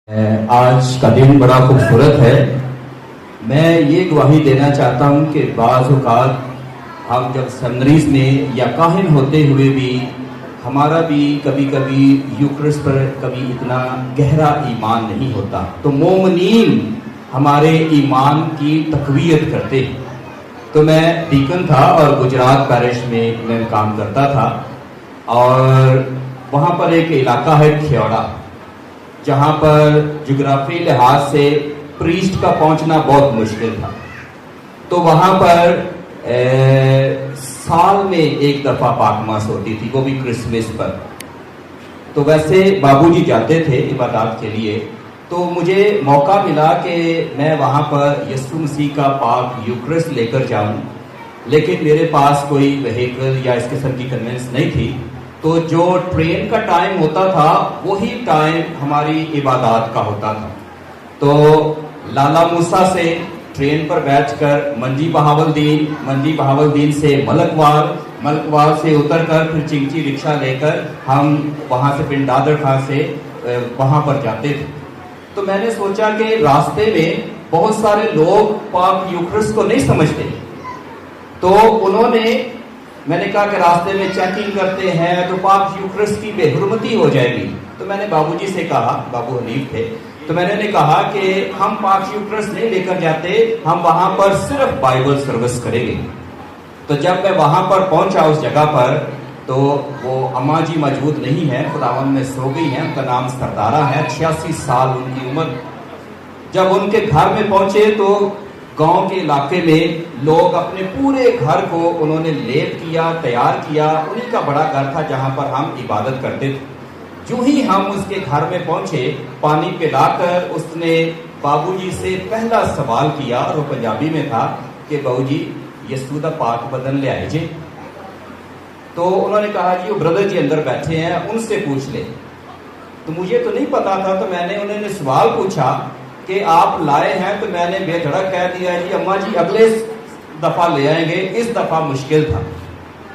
آج کا دن بڑا خوبصورت ہے. میں یہ گواہی دینا چاہتا ہوں کہ بعض اوقات ہم جب سیمنریز میں یا کاہن ہوتے ہوئے بھی ہمارا بھی کبھی کبھی یوکرس پر کبھی اتنا گہرا ایمان نہیں ہوتا. تو مومنین ہمارے ایمان کی تقویت کرتے ہیں. تو میں ڈیکن تھا اور گجرات پیرش میں کام کرتا تھا، اور وہاں پر ایک علاقہ ہے کھیوڑا، جہاں پر جغرافی لحاظ سے پریسٹ کا پہنچنا بہت مشکل تھا. تو وہاں پر سال میں ایک دفعہ پاک ماس ہوتی تھی، وہ بھی کرسمس پر. تو ویسے بابو جی جاتے تھے عبادات کے لیے، تو مجھے موقع ملا کہ میں وہاں پر یسوع مسیح کا پاک یوکرس لے کر جاؤں، لیکن میرے پاس کوئی وہیکل یا اس قسم کی کنوینس نہیں تھی. تو جو ٹرین کا ٹائم ہوتا تھا وہی ٹائم ہماری عبادات کا ہوتا تھا. تو لالا موسیٰ سے ٹرین پر بیٹھ کر منجی بہاولدین سے ملکوال سے اتر کر پھر چنگچی رکشہ لے کر ہم وہاں سے پنڈ دادر خان سے وہاں پر جاتے تھے. تو میں نے سوچا کہ راستے میں بہت سارے لوگ پاک یوکرس کو نہیں سمجھتے. تو میں نے کہا کہ راستے میں چیکنگ کرتے ہیں تو پاک یوکرس کی بے حرمتی ہو جائے گی. تو میں نے بابو جی سے کہا، بابو حنیف تھے، تو میں نے کہا کہ ہم پاک یوکرس نہیں لے کر جاتے، ہم وہاں پر صرف بائبل سروس کریں گے. تو جب میں وہاں پر پہنچا اس جگہ پر، تو وہ اماں جی موجود نہیں ہیں، خداوند میں سو گئی ہیں. ان کا نام سردارہ ہے، 86 سال ان کی عمر. جب ان کے گھر میں پہنچے تو گاؤں کے علاقے میں لوگ اپنے پورے گھر کو انہوں نے لیپ کیا، تیار کیا. انہی کا بڑا گھر تھا جہاں پر ہم عبادت کرتے تھے. جو ہی ہم اس کے گھر میں پہنچے، پانی پلا کر اس نے بابو جی سے پہلا سوال کیا، اور وہ پنجابی میں تھا کہ بابو جی یسوع دا پاک بدن لے آئے جی. تو انہوں نے کہا جی وہ بردر جی اندر بیٹھے ہیں، ان سے پوچھ لے. تو مجھے تو نہیں پتا تھا، تو میں نے انہوں نے سوال پوچھا کہ آپ لائے ہیں. تو میں نے بے دھڑک کہہ دیا جی اماں جی اگلے دفعہ لے آئیں گے، اس دفعہ مشکل تھا.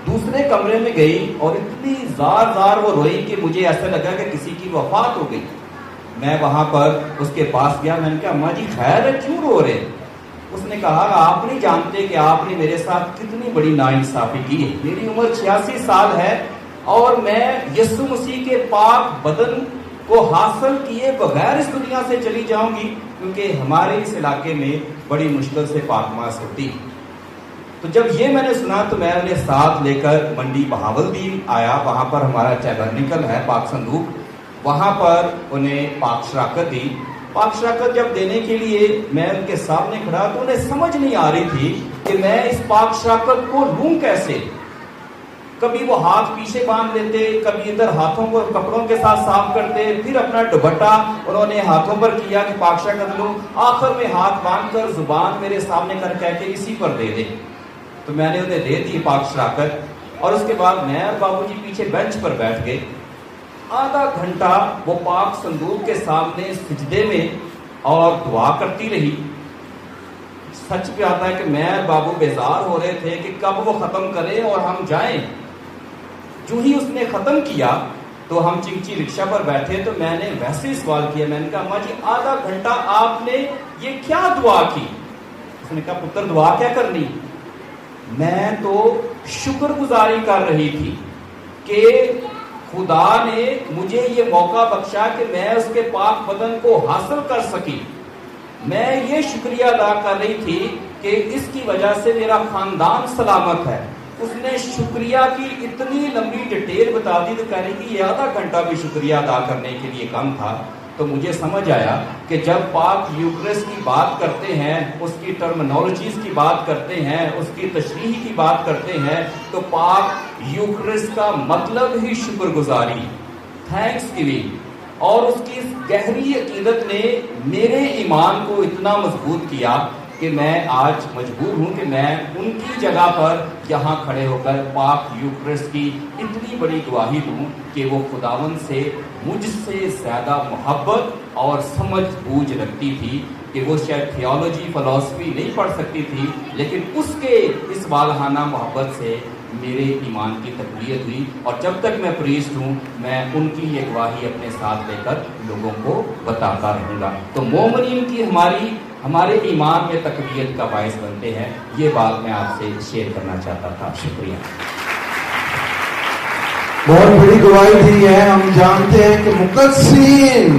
دوسرے کمرے میں گئی اور اتنی زار وہ روئی کہ مجھے ایسا لگا کہ کسی کی وفات ہو گئی. میں وہاں پر اس کے پاس گیا، میں نے کہا اماں جی خیر ہے، کیوں رو رہے؟ اس نے کہا آپ نہیں جانتے کہ آپ نے میرے ساتھ کتنی بڑی ناانصافی کی ہے. میری عمر 86 سال ہے اور میں یسوع مسیح کے پاک بدن کو حاصل کیے بغیر اس دنیا سے چلی جاؤں گی، کیونکہ ہمارے اس علاقے میں بڑی مشکل سے پاک ماس ہوتی. تو جب یہ میں نے سنا تو میں انہیں ساتھ لے کر منڈی بہاولدین آیا. وہاں پر ہمارا ٹیبرنیکل ہے، پاک صندوق، وہاں پر انہیں پاک شراکت دی. پاک شراکت جب دینے کے لیے میں ان کے سامنے کھڑا تو انہیں سمجھ نہیں آ رہی تھی کہ میں اس پاک شراکت کو لوں کیسے. کبھی وہ ہاتھ پیچھے باندھ لیتے، کبھی ادھر ہاتھوں کو کپڑوں کے ساتھ صاف کرتے، پھر اپنا دوپٹہ انہوں نے ہاتھوں پر کیا کہ پاک شراکت لوں. آخر میں ہاتھ باندھ کر زبان میرے سامنے کر کہہ کے اسی پر دے دے. تو میں نے انہیں دے دی پاک شراکت، اور اس کے بعد میں اور بابو جی پیچھے بینچ پر بیٹھ گئے. آدھا گھنٹہ وہ پاک صندوق کے سامنے سجدے میں اور دعا کرتی رہی. سچ پہ آتا ہے کہ میں اور بابو بیزار ہو رہے تھے کہ کب وہ ختم کرے اور ہم جائیں. جو ہی اس نے ختم کیا تو ہم چنگچی رکشہ پر بیٹھے. تو میں نے ویسے ہی سوال کیا، میں نے کہا اماں جی آدھا گھنٹہ آپ نے یہ کیا دعا کی؟ اس نے کہا پتر دعا کیا کرنی، میں تو شکر گزاری کر رہی تھی کہ خدا نے مجھے یہ موقع بخشا کہ میں اس کے پاک بدن کو حاصل کر سکی. میں یہ شکریہ ادا کر رہی تھی کہ اس کی وجہ سے میرا خاندان سلامت ہے. اس نے شکریہ کی اتنی لمبی ڈیٹیل بتا دی تو کہہ رہی کہ یہ آدھا گھنٹہ بھی شکریہ ادا کرنے کے لیے کم تھا. تو مجھے سمجھ آیا کہ جب پاک یوکرس کی بات کرتے ہیں، اس کی ٹرمنالوجیز کی بات کرتے ہیں، اس کی تشریح کی بات کرتے ہیں، تو پاک یوکرس کا مطلب ہی شکر گزاری، تھینکس گیونگ. اور اس کی گہری عقیدت نے میرے ایمان کو اتنا مضبوط کیا کہ میں آج مجبور ہوں کہ میں ان کی جگہ پر یہاں کھڑے ہو کر پاک یوکرس کی اتنی بڑی گواہی دوں کہ وہ خداوند سے مجھ سے زیادہ محبت اور سمجھ بوجھ رکھتی تھی. کہ وہ شاید تھیولوجی فلسفی نہیں پڑھ سکتی تھی، لیکن اس کے اس والہانہ محبت سے میرے ایمان کی تقویت ہوئی، اور جب تک میں پریسٹ ہوں میں ان کی یہ گواہی اپنے ساتھ لے کر لوگوں کو بتاتا رہوں گا۔ تو مومنین کی ہمارے ایمان میں تقویت کا باعث بنتے ہیں، یہ بات میں آپ سے شیئر کرنا چاہتا تھا۔ شکریہ۔ بہت بڑی گواہی دی ہے۔ ہم جانتے ہیں کہ مقدسین،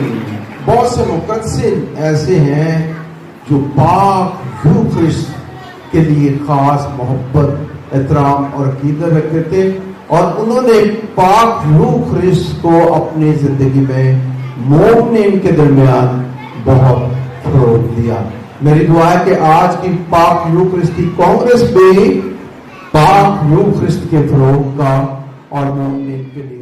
بہت سے مقدسین ایسے ہیں جو پاک روح کرسٹ کے لیے خاص محبت، احترام اور عقیدت رکھتے تھے، اور انہوں نے پاک روح کرسٹ کو اپنی زندگی میں مومنین کے درمیان بہت فروغ دیا۔ میری دعا ہے کہ آج کی پاک روح کرسٹ کی کانگریس بھی پاک روح کرسٹ کے فروغ کا اور مومنین کے لیے